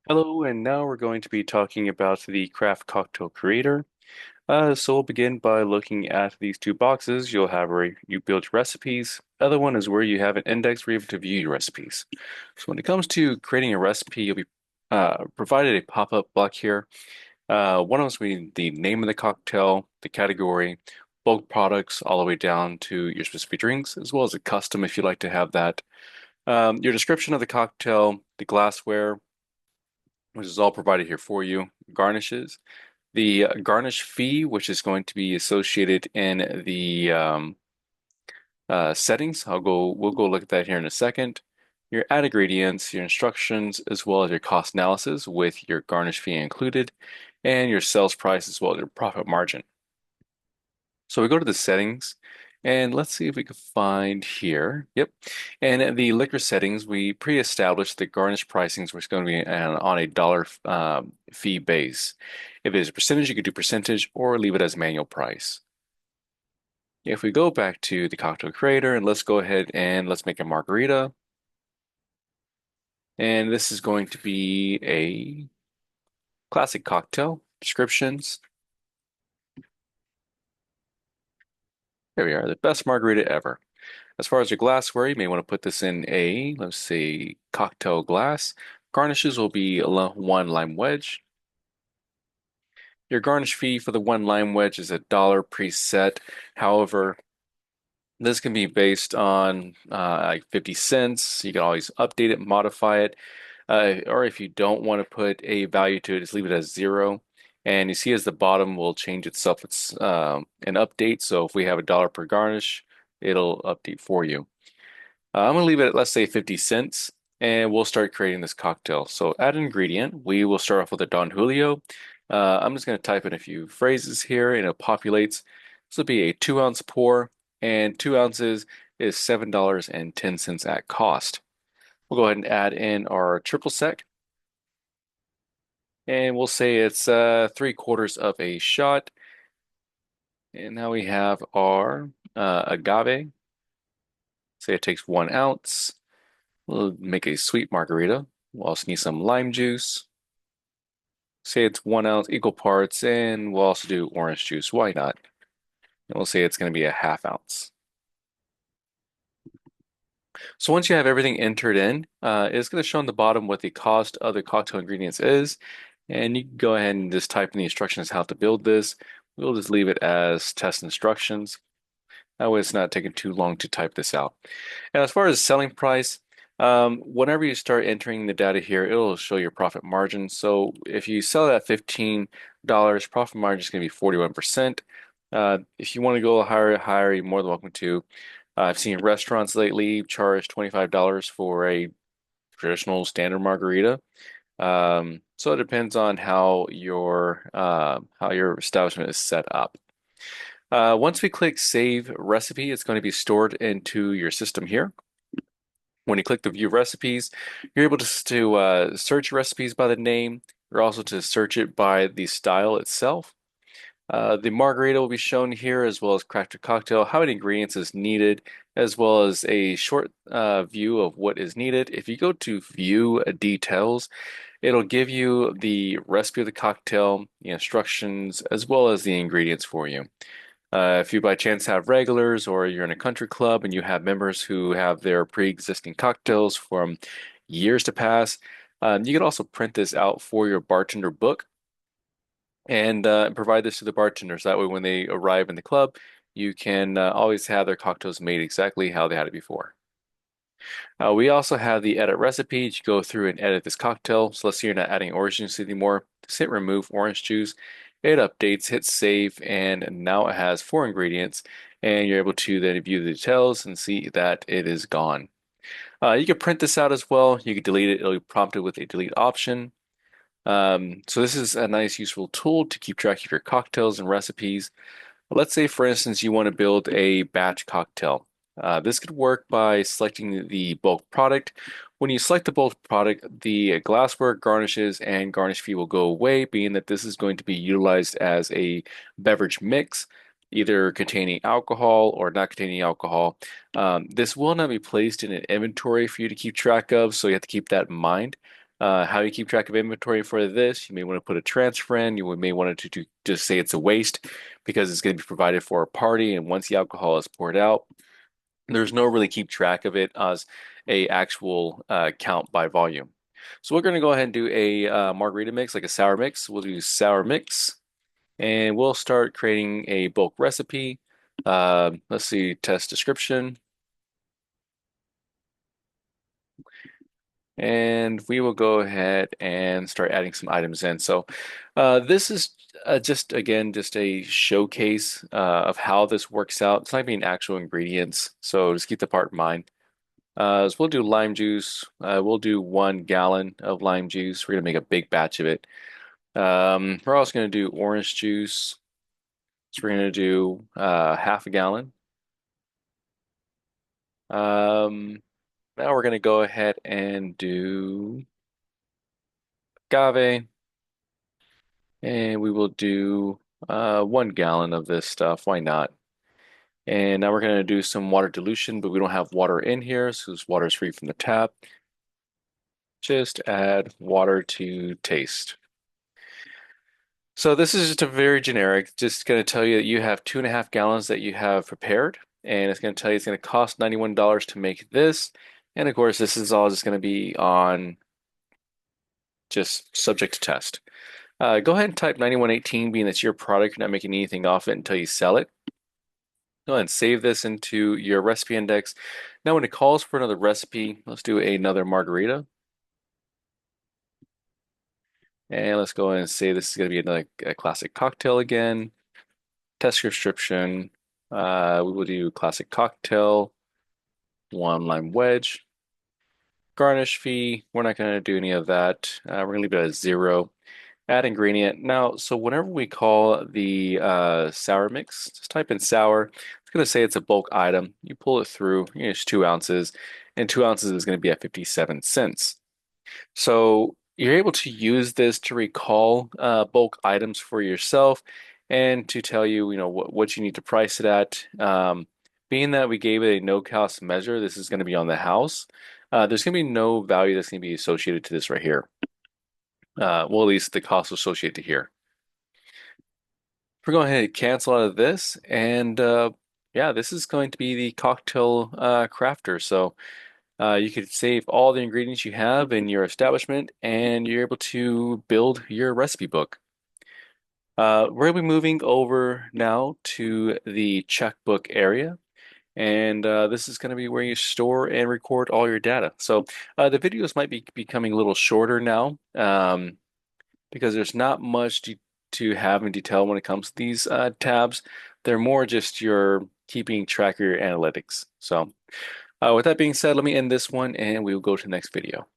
Hello, and now we're going to be talking about the craft cocktail creator. So we'll begin by looking at these two boxes. You'll have where you build your recipes. Other one is where you have an index where you have to view your recipes. So when it comes to creating a recipe, you'll be provided a pop-up block here. One of us we need the name of the cocktail, the category, bulk products, all the way down to your specific drinks, as well as a custom if you'd like to have that. Your description of the cocktail, the glassware, which is all provided here for you. Garnishes. The garnish fee, which is going to be associated in the settings. We'll go look at that here in a second. Your add ingredients, your instructions, as well as your cost analysis with your garnish fee included, and your sales price as well as your profit margin. So we go to the settings and let's see if we can find here. Yep. And in the liquor settings, we pre-established the garnish pricings, which is going to be on a dollar fee base. If it is a percentage, you could do percentage or leave it as manual price. If we go back to the cocktail creator and let's go ahead and let's make a margarita. And this is going to be a classic cocktail. Descriptions. There we are, the best margarita ever. As far as your glassware, you may want to put this in a, let's say, cocktail glass. Garnishes will be one lime wedge. Your garnish fee for the one lime wedge is $1 preset. However, this can be based on like 50 cents. You can always update it, modify it. Or if you don't want to put a value to it, just leave it as 0. And you see as the bottom will change itself. It's an update. So if we have $1 per garnish, it'll update for you. I'm going to leave it at, let's say, 50 cents, and we'll start creating this cocktail. So add an ingredient. We will start off with a Don Julio. I'm just going to type in a few phrases here, and it populates. This will be a 2-ounce pour, and 2 ounces is $7.10 at cost. We'll go ahead and add in our triple sec, and we'll say it's 3/4 of a shot. And now we have our agave. Say it takes 1 ounce. We'll make a sweet margarita. We'll also need some lime juice. Say it's 1 ounce, equal parts, and we'll also do orange juice. Why not? And we'll say it's going to be a 1/2 ounce. So once you have everything entered in, it's going to show on the bottom what the cost of the cocktail ingredients is. And you can go ahead and just type in the instructions how to build this. We'll just leave it as test instructions. That way it's not taking too long to type this out. And as far as selling price, whenever you start entering the data here, it'll show your profit margin. So if you sell it at $15, profit margin is going to be 41%. If you want to go higher, you're more than welcome to. I've seen restaurants lately charge $25 for a traditional standard margarita. So it depends on how your establishment is set up. Once we click Save Recipe, it's going to be stored into your system here. When you click the View Recipes, you're able to search recipes by the name. You're also to search it by the style itself. The margarita will be shown here, as well as crafted cocktail, how many ingredients is needed, as well as a short view of what is needed. If you go to View Details, it'll give you the recipe of the cocktail, the instructions, as well as the ingredients for you. If you by chance have regulars or you're in a country club and you have members who have their pre-existing cocktails from years to pass, you can also print this out for your bartender book and provide this to the bartenders. That way, when they arrive in the club, you can always have their cocktails made exactly how they had it before. We also have the edit recipe. You go through and edit this cocktail. So let's say you're not adding orange juice anymore. Just hit remove orange juice. It updates, hit save, and now it has 4 ingredients. And you're able to then view the details and see that it is gone. You can print this out as well. You can delete it. It'll be prompted with a delete option. So this is a nice, useful tool to keep track of your cocktails and recipes. Let's say, for instance, you want to build a batch cocktail. This could work by selecting the bulk product. When you select the bulk product, the glassware, garnishes, and garnish fee will go away, being that this is going to be utilized as a beverage mix, either containing alcohol or not containing alcohol. This will not be placed in an inventory for you to keep track of, so you have to keep that in mind. How you keep track of inventory for this, you may want to put a transfer in. You may want to just say it's a waste because it's going to be provided for a party, and once the alcohol is poured out, there's no really keep track of it as a actual count by volume. So we're going to go ahead and do a margarita mix, like a sour mix. We'll do sour mix, and we'll start creating a bulk recipe. Let's see, test description. And we will go ahead and start adding some items in. So this is just, again, just a showcase of how this works out. It's not being actual ingredients, so just keep the part in mind. So we'll do lime juice. We'll do 1 gallon of lime juice. We're going to make a big batch of it. We're also going to do orange juice. So we're going to do half a gallon. Now we're going to go ahead and do agave. And we will do 1 gallon of this stuff. Why not? And now we're going to do some water dilution, but we don't have water in here, so this water is free from the tap. Just add water to taste. So this is just a very generic, just going to tell you that you have 2.5 gallons that you have prepared, and it's going to tell you it's going to cost $91 to make this. And of course, this is all just going to be on just subject to test. Go ahead and type 9118, being it's your product, you're not making anything off it until you sell it. Go ahead and save this into your recipe index. Now, when it calls for another recipe, let's do another margarita. And let's go ahead and say this is going to be another classic cocktail again. Test description. We will do classic cocktail, 1 lime wedge. Garnish fee, we're not going to do any of that. We're going to leave it at 0. Add ingredient. Now, so whenever we call the sour mix, just type in sour. It's going to say it's a bulk item. You pull it through, it's 2 ounces, and 2 ounces is going to be at 57 cents. So you're able to use this to recall bulk items for yourself and to tell you, what you need to price it at. Being that we gave it a no-cost measure, this is going to be on the house. There's going to be no value that's going to be associated to this right here. Well, at least the cost associated to here. We're going ahead and cancel out of this, and yeah, this is going to be the cocktail crafter. So you could save all the ingredients you have in your establishment, and you're able to build your recipe book. We're going to be moving over now to the checkbook area. And this is going to be where you store and record all your data. So the videos might be becoming a little shorter now. Because there's not much to have in detail when it comes to these tabs. They're more just your keeping track of your analytics. So with that being said, let me end this one and we will go to the next video.